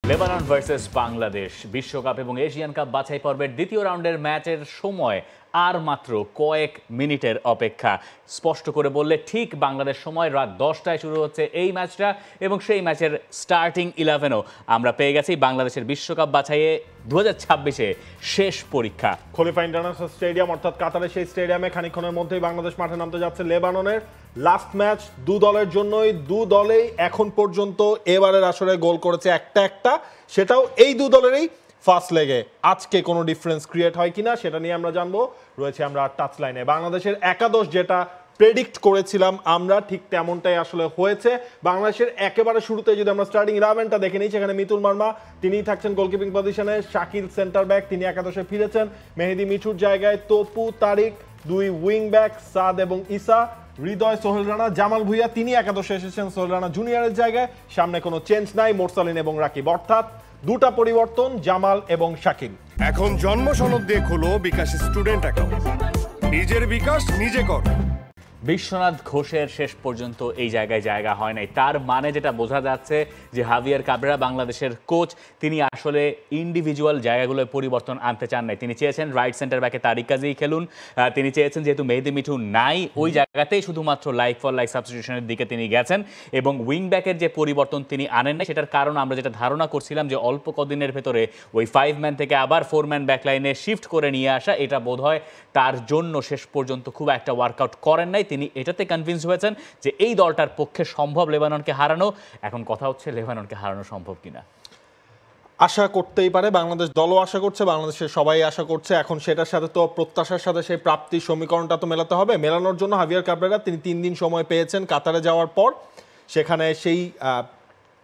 Lebanon versus Bangladesh বিশ্বকাপ এবং Asian cup বাছাই পর্বের দ্বিতীয় রাউন্ডের ম্যাচের সময় আর মাত্র কয়েক মিনিটের অপেক্ষা। স্পষ্ট করে বললে ঠিক বাংলাদেশ সময় রাত 10টায় শুরু হচ্ছে এই ম্যাচটা এবং সেই ম্যাচের স্টার্টিং 11ও আমরা পেয়ে গেছি। বাংলাদেশের বিশ্বকাপ বাছাইয়ে 2026-এ শেষ পরীক্ষা। খলিফা ইন্টারন্যাশনাল স্টেডিয়াম অর্থাৎ কাতারের সেই স্টেডিয়ামে খানিকক্ষণের মধ্যেই বাংলাদেশ মাঠে নামতে যাচ্ছে লেবাননের। লাস্ট ম্যাচ দু দলের জন্যই, দু দলেই এখন পর্যন্ত এবারের আসরে গোল করেছে একটা, সেটাও এই দু দলেরই ফার্স্ট লেগে। আজকে কোনো ডিফারেন্স ক্রিয়েট হয় কিনা সেটা নিয়ে আমরা জানবো। রয়েছে আমরা টাচ লাইনে। বাংলাদেশের একাদশ যেটা প্রেডিক্ট করেছিলাম আমরা, ঠিক তেমনটাই আসলে হয়েছে। বাংলাদেশের একেবারে শুরুতে যদি আমরা স্টার্টিং 11টা দেখে নিই, সেখানে মিতুল মার্মা তিনিই থাকছেন গোলকিপিং পজিশনে, শাকিল সেন্টার ব্যাক তিনি একাদশে ফিরেছেন, মেহেদী মিঠুর জায়গায় তপু, তারিক, দুই উইং ব্যাক সাদ এবং ইসা, হৃদয়, সোহেল রানা, জামাল ভুইয়া তিনি একাদশে এসেছেন সোহেল রানা জুনিয়রের জায়গায়। সামনে কোনো চেঞ্জ নাই, মোরসালিন এবং রাকিব, অর্থাৎ দুটা পরিবর্তন জামাল এবং শাকিল। এখন জন্ম সনদ দিয়ে খোলো বিকাশ স্টুডেন্ট অ্যাকাউন্ট, নিজের বিকাশ নিজে কর। বিশ্বনাথ ঘোষের শেষ পর্যন্ত এই জায়গায় জায়গা হয় নাই। তার মানে যেটা বোঝা যাচ্ছে যে হাভিয়ার কাবরেরা বাংলাদেশের কোচ, তিনি আসলে ইন্ডিভিজুয়াল জায়গাগুলোয় পরিবর্তন আনতে চান নাই। তিনি চেয়েছেন রাইট সেন্টার ব্যাকে তারিক কাজী খেলুন। তিনি চেয়েছেন যেহেতু মেহেদী মিঠু নাই ওই জায়গাতেই শুধুমাত্র লাইক ফর লাইক সাবস্টিটিউশনের দিকে তিনি গেছেন এবং উইং ব্যাকের যে পরিবর্তন তিনি আনেন নাই, সেটার কারণ আমরা যেটা ধারণা করছিলাম যে অল্প কদিনের ভেতরে ওই 5 ম্যান থেকে আবার 4 ম্যান ব্যাকলাইনে শিফট করে নিয়ে আসা, এটা বোধহয় তার জন্য শেষ পর্যন্ত খুব একটা ওয়ার্কআউট করেন নাই। তিনি এটাতে কনভিন্স হয়েছেন যে এই দলটার পক্ষে সম্ভব লেবাননকে হারানো। এখন কথা হচ্ছে লেবাননকে হারানো সম্ভব কিনা। আশা করতেই পারে, বাংলাদেশ দলও আশা করছে, বাংলাদেশের সবাই আশা করছে। এখন সেটার সাথে তো প্রত্যাশার সাথে সেই প্রাপ্তির সমীকরণটা তো মেলাতে হবে। মেলানোর জন্য হাভিয়ার কাবরেরা তিনি 3 দিন সময় পেয়েছেন কাতারে যাওয়ার পর। সেখানে সেই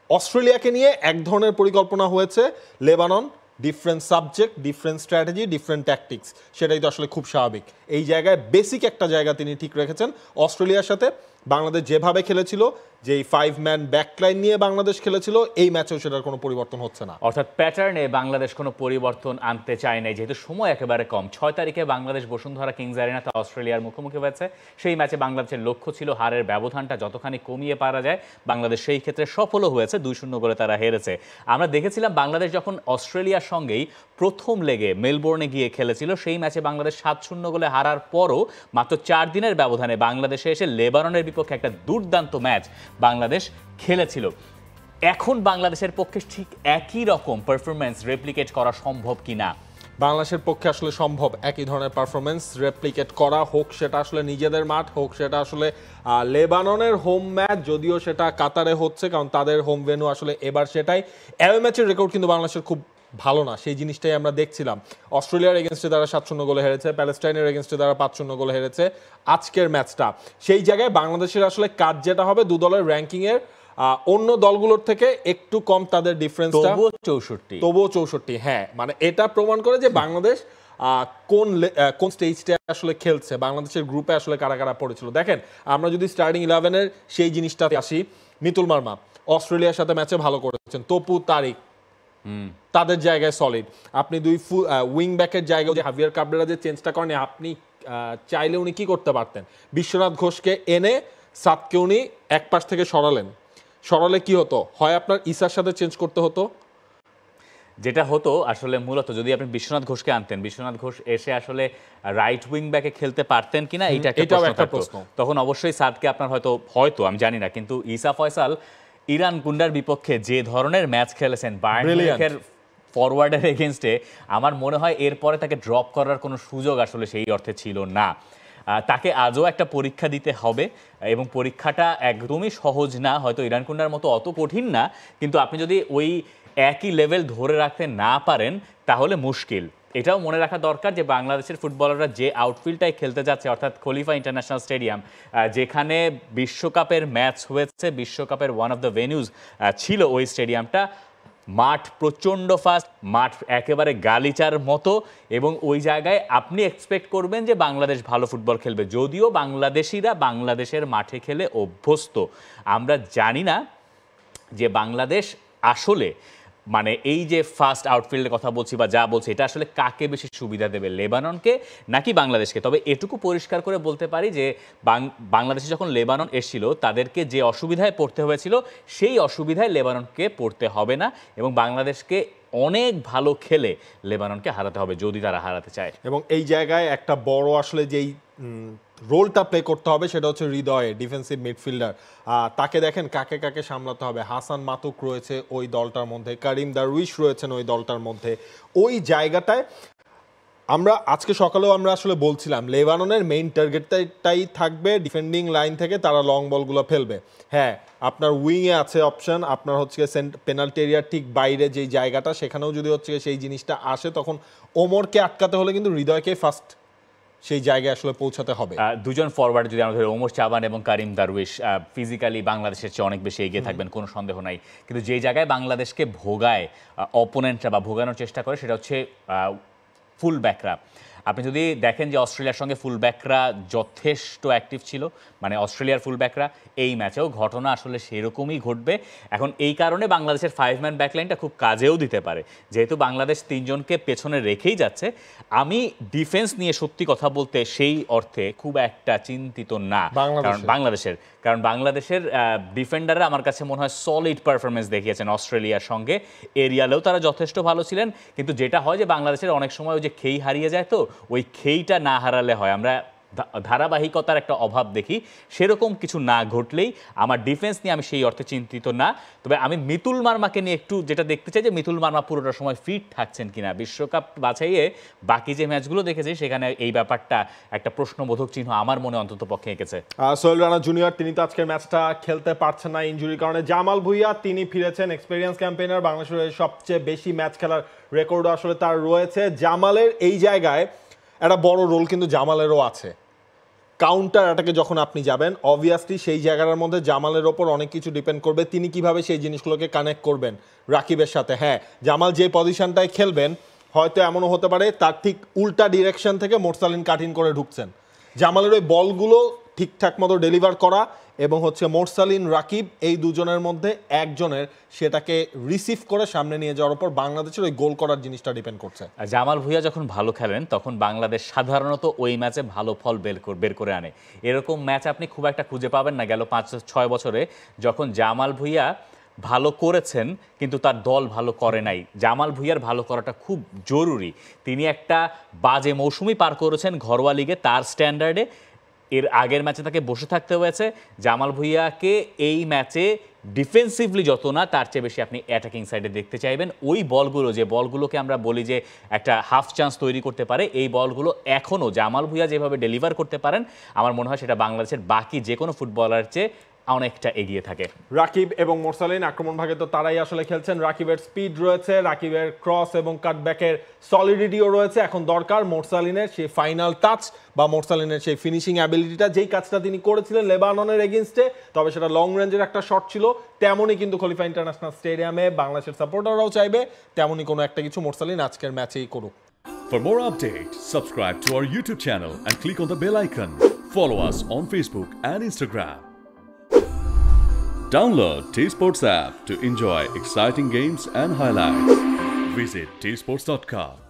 অস্ট্রেলিয়াকে নিয়ে এক ধরনের পরিকল্পনা হয়েছে। Lebanon different subject, different strategy, different tactics, সেটাই তো আসলে খুব স্বাভাবিক। এই জায়গায় বেসিক একটা জায়গা তিনি ঠিক রেখেছেন। অস্ট্রেলিয়ার সাথে বাংলাদেশ যেভাবে খেলেছিল, যে এই 5 ম্যান ব্যাকলাইন নিয়ে বাংলাদেশ খেলেছিল, এই ম্যাচেও সেটার কোনো পরিবর্তন হচ্ছে না। অর্থাৎ প্যাটার্নে বাংলাদেশ কোনো পরিবর্তন আনতে চায় নাই, যেহেতু সময় একেবারে কম। 6 তারিখে বাংলাদেশ বসুন্ধরা কিংস অ্যারেনাতে অস্ট্রেলিয়ার মুখোমুখি হয়েছে। সেই ম্যাচে বাংলাদেশের লক্ষ্য ছিল হারের ব্যবধানটা যতখানি কমিয়ে পারা যায়। বাংলাদেশ সেই ক্ষেত্রে সফলও হয়েছে, 2-0 গোলে তারা হেরেছে। আমরা দেখেছিলাম বাংলাদেশ যখন অস্ট্রেলিয়ার সঙ্গেই প্রথম লেগে মেলবোর্নে গিয়ে খেলেছিল, সেই ম্যাচে বাংলাদেশ 7-0 গোলে হারার পরও মাত্র 4 দিনের ব্যবধানে বাংলাদেশে এসে লেবাননের বিপক্ষে একটা দুর্দান্ত ম্যাচ বাংলাদেশ খেলেছিল। এখন বাংলাদেশের পক্ষে ঠিক একই রকম পারফরমেন্স রেপ্লিকেট করা সম্ভব কিনা? বাংলাদেশের পক্ষে আসলে সম্ভব একই ধরনের পারফরমেন্স রেপ্লিকেট করা, হোক সেটা আসলে নিজেদের মাঠ, হোক সেটা আসলে লেবাননের হোম ম্যাচ, যদিও সেটা কাতারে হচ্ছে কারণ তাদের হোম ভেন্যু আসলে এবার সেটাই। অ্যাওয়ে ম্যাচের রেকর্ড কিন্তু বাংলাদেশের খুব ভালো না, সেই জিনিসটাই আমরা দেখছিলাম। অস্ট্রেলিয়ার এগেনস্টে তারা 7-0 গোলে হেরেছে, প্যালেস্টাইনের এগেনস্টে তারা 5-0 গোলে হেরেছে। আজকের ম্যাচটা সেই জায়গায় বাংলাদেশের আসলে কাজ যেটা হবে, দু দলের র্যাঙ্কিংয়ের অন্য দলগুলোর থেকে একটু কম তাদের ডিফারেন্সটা, তবুও 64। হ্যাঁ, মানে এটা প্রমাণ করে যে বাংলাদেশ কোন স্টেজটা আসলে খেলছে, বাংলাদেশের গ্রুপে আসলে কারা কারা পড়েছিল। দেখেন, আমরা যদি স্টার্টিং 11-এর সেই জিনিসটাতে আসি, মিতুল মার্মা অস্ট্রেলিয়ার সাথে ম্যাচে ভালো করেছেন, তপু, তারিক তাদের জায়গায় সলিড। আপনি দুই উইং ব্যাকের জায়গায় যে হাভিয়ার কাবরেরা যে চেঞ্জটা করেন, আপনি চাইলে উনি কি করতে পারতেন, বিশ্বনাথ ঘোষকে এনে সাতকে উনি এক পাশ থেকে সরালে কি হতো, হয় আপনার ইসার সাথে চেঞ্জ করতে হতো। যেটা হতো আসলে মূলত যদি আপনি বিশ্বনাথ ঘোষকে আনতেন, বিশ্বনাথ ঘোষ এসে আসলে রাইট উইং ব্যাকে খেলতে পারতেন কিনা, এইটা একটা প্রশ্ন। তখন অবশ্যই সাদকে আপনার হয়তো আমি জানি না, কিন্তু ইসা ফয়সাল ইরান কুন্ডার বিপক্ষে যে ধরনের ম্যাচ খেলেছেন বায়ার্ন মিউনিখের ফরওয়ার্ডের এগেনস্টে, আমার মনে হয় এরপরে তাকে ড্রপ করার কোনো সুযোগ আসলে সেই অর্থে ছিল না। তাকে আজও একটা পরীক্ষা দিতে হবে এবং পরীক্ষাটা একদমই সহজ না, হয়তো ইরান কুন্ডার মতো অত কঠিন না, কিন্তু আপনি যদি ওই একই লেভেল ধরে রাখতে না পারেন তাহলে মুশকিল। এটাও মনে রাখা দরকার যে বাংলাদেশের ফুটবলাররা যে আউটফিল্ডটাই খেলতে যাচ্ছে, অর্থাৎ খলিফা ইন্টারন্যাশনাল স্টেডিয়াম, যেখানে বিশ্বকাপের ম্যাচ হয়েছে, বিশ্বকাপের ওয়ান অফ দ্য ভেনিউজ ছিল ওই স্টেডিয়ামটা, মাঠ প্রচণ্ড ফাস্ট, মাঠ একেবারে গালিচার মতো, এবং ওই জায়গায় আপনি এক্সপেক্ট করবেন যে বাংলাদেশ ভালো ফুটবল খেলবে, যদিও বাংলাদেশিরা বাংলাদেশের মাঠে খেলে অভ্যস্ত। আমরা জানি না যে বাংলাদেশ আসলে মানে এই যে ফার্স্ট আউটফিল্ডের কথা বলছি বা যা বলছি, এটা আসলে কাকে বেশি সুবিধা দেবে, লেবাননকে নাকি বাংলাদেশকে? তবে এটুকু পরিষ্কার করে বলতে পারি যে বাংলাদেশে যখন লেবানন এসেছিল তাদেরকে যে অসুবিধায় পড়তে হয়েছিল সেই অসুবিধায় লেবাননকে পড়তে হবে না, এবং বাংলাদেশকে অনেক ভালো খেলে লেবাননকে হারাতে হবে যদি তারা হারাতে চায়। এবং এই জায়গায় একটা বড় আসলে যেই রোলটা প্লে করতে হবে সেটা হচ্ছে হৃদয়ে, ডিফেন্সিভ মিডফিল্ডার। তাকে দেখেন কাকে কাকে সামলাতে হবে। হাসান মাতুক রয়েছে ওই দলটার মধ্যে, করিম দারউইশ রয়েছেন ওই দলটার মধ্যে। ওই জায়গাটায় আমরা আজকে সকালেও আমরা আসলে বলছিলাম লেবাননের মেইন টার্গেটটাই থাকবে ডিফেন্ডিং লাইন থেকে তারা লং বলগুলো ফেলবে। হ্যাঁ, আপনার উইংয়ে আছে অপশন, আপনার হচ্ছে পেনাল্টি এরিয়ার ঠিক বাইরে যেই জায়গাটা, সেখানেও যদি হচ্ছে সেই জিনিসটা আসে তখন ওমরকে আটকাতে হলে কিন্তু হৃদয়কে ফার্স্ট সেই জায়গায় আসলে পৌঁছাতে হবে। দুজন ফরওয়ার্ড যদি আমরা ধরি, ওমর চাবান এবং করিম দারউইশ, ফিজিক্যালি বাংলাদেশের চেয়ে অনেক বেশি এগিয়ে থাকবেন, কোনো সন্দেহ নাই। কিন্তু যে জায়গায় বাংলাদেশকে ভোগায় অপোনেন্টরা বা ভোগানোর চেষ্টা করে সেটা হচ্ছে ফুল ব্যাকরা। আপনি যদি দেখেন যে অস্ট্রেলিয়ার সঙ্গে ফুল ব্যাকরা যথেষ্ট অ্যাক্টিভ ছিল, মানে অস্ট্রেলিয়ার ফুল ব্যাকরা, এই ম্যাচেও ঘটনা আসলে সেরকমই ঘটবে। এখন এই কারণে বাংলাদেশের 5 ম্যান ব্যাকলাইনটা খুব কাজেও দিতে পারে, যেহেতু বাংলাদেশ 3 জনকে পেছনে রেখেই যাচ্ছে। আমি ডিফেন্স নিয়ে সত্যি কথা বলতে সেই অর্থে খুব একটা চিন্তিত না, কারণ বাংলাদেশের ডিফেন্ডাররা আমার কাছে মনে হয় সলিড পারফরমেন্স দেখিয়েছেন অস্ট্রেলিয়ার সঙ্গে। এরিয়ালেও তারা যথেষ্ট ভালো ছিলেন, কিন্তু যেটা হয় যে বাংলাদেশের অনেক সময় ওই যে খেই হারিয়ে যায়, তো ওই খেইটা না হারালে হয়, আমরা ধারাবাহিকতার একটা অভাব দেখি, সেরকম কিছু না ঘটলেই আমার ডিফেন্স নিয়ে আমি সেই অর্থে চিন্তিত না। তবে আমি মিতুল মার্মাকে নিয়ে একটু যেটা দেখতে চাই যে মিতুল মার্মা পুরোটা সময় ফিট থাকছেন কিনা। বিশ্বকাপ বাছাইয়ে বাকি যে ম্যাচগুলো দেখেছি সেখানে এই ব্যাপারটা একটা প্রশ্নবোধক চিহ্ন আমার মনে অন্তত পক্ষে এঁকেছে। সোহেল রানা জুনিয়র তিনি তো আজকের ম্যাচটা খেলতে পারছেন না ইনজুরির কারণে। জামাল ভুঁইয়া তিনি ফিরেছেন, এক্সপেরিয়েন্স ক্যাম্পেইনার, বাংলাদেশের সবচেয়ে বেশি ম্যাচ খেলার রেকর্ড আসলে তার রয়েছে। জামালের এই জায়গায় একটা বড় রোল কিন্তু জামালেরও আছে। কাউন্টার অ্যাটাকে যখন আপনি যাবেন, অবভিয়াসলি সেই জায়গার মধ্যে জামালের ওপর অনেক কিছু ডিপেন্ড করবে, তিনি কিভাবে সেই জিনিসগুলোকে কানেক্ট করবেন রাকিবের সাথে। হ্যাঁ, জামাল যে পজিশনটায় খেলবেন হয়তো এমনও হতে পারে তার ঠিক উল্টা ডিরেকশন থেকে মোরসালিন কাটিং করে ঢুকছেন। জামালের ওই বলগুলো ঠিকঠাক মতো ডেলিভার করা এবং হচ্ছে মোরসালিন রাকিব এই দুজনের মধ্যে একজনের সেটাকে রিসিভ করে সামনে নিয়ে যাওয়ার উপর বাংলাদেশের ওই গোল করার জিনিসটা ডিপেন্ড করছে। জামাল ভুঁইয়া যখন ভালো খেলেন তখন বাংলাদেশ সাধারণত ওই ম্যাচে ভালো ফল বের করে আনে। এরকম ম্যাচ আপনি খুব একটা খুঁজে পাবেন না গেল 5-6 বছরে, যখন জামাল ভুঁইয়া ভালো করেছেন কিন্তু তার দল ভালো করে নাই। জামাল ভুঁইয়ার ভালো করাটা খুব জরুরি। তিনি একটা বাজে মৌসুমই পার করেছেন ঘরোয়া লিগে তার স্ট্যান্ডার্ডে। এর আগের ম্যাচে তাকে বসে থাকতে হয়েছে। জামাল ভুঁইয়াকে এই ম্যাচে ডিফেন্সিভলি যত না তার চেয়ে বেশি আপনি অ্যাটাকিং সাইডে দেখতে চাইবেন। ওই বলগুলো, যে বলগুলোকে আমরা বলি যে একটা হাফ চান্স তৈরি করতে পারে, এই বলগুলো এখনও জামাল ভুঁইয়া যেভাবে ডেলিভার করতে পারেন আমার মনে হয় সেটা বাংলাদেশের বাকি যে কোনো ফুটবলার চেয়ে অনেকটা এগিয়ে থাকে। রাকিব এবং মোরসালিন আক্রমণ ভাগে তো তারাই আসলে খেলছেন। রাকিবের স্পিড রয়েছে, রাকিবের ক্রস এবং কাটব্যাকের সলিডিটিও রয়েছে। এখন দরকার মোরসালিনের সেই ফাইনাল টাচ বা মোরসালিনের সেই ফিনিশিং অ্যাবিলিটিটা, যেই কাজটা তিনি করেছিলেন লেবাননের এগেইনস্টে, তবে সেটা লং রেঞ্জের একটা শট ছিল। তেমনই কিন্তু খলিফা ইন্টারন্যাশনাল স্টেডিয়ামে বাংলাদেশের সাপোর্টাররাও চাইবে তেমনই কোনো একটা কিছু মোরসালিন আজকের ম্যাচেই করুক। For more updates, subscribe to our YouTube channel and click on the bell icon. Follow us on Facebook and Instagram. Download T-Sports app to enjoy exciting games and highlights. Visit tsports.com.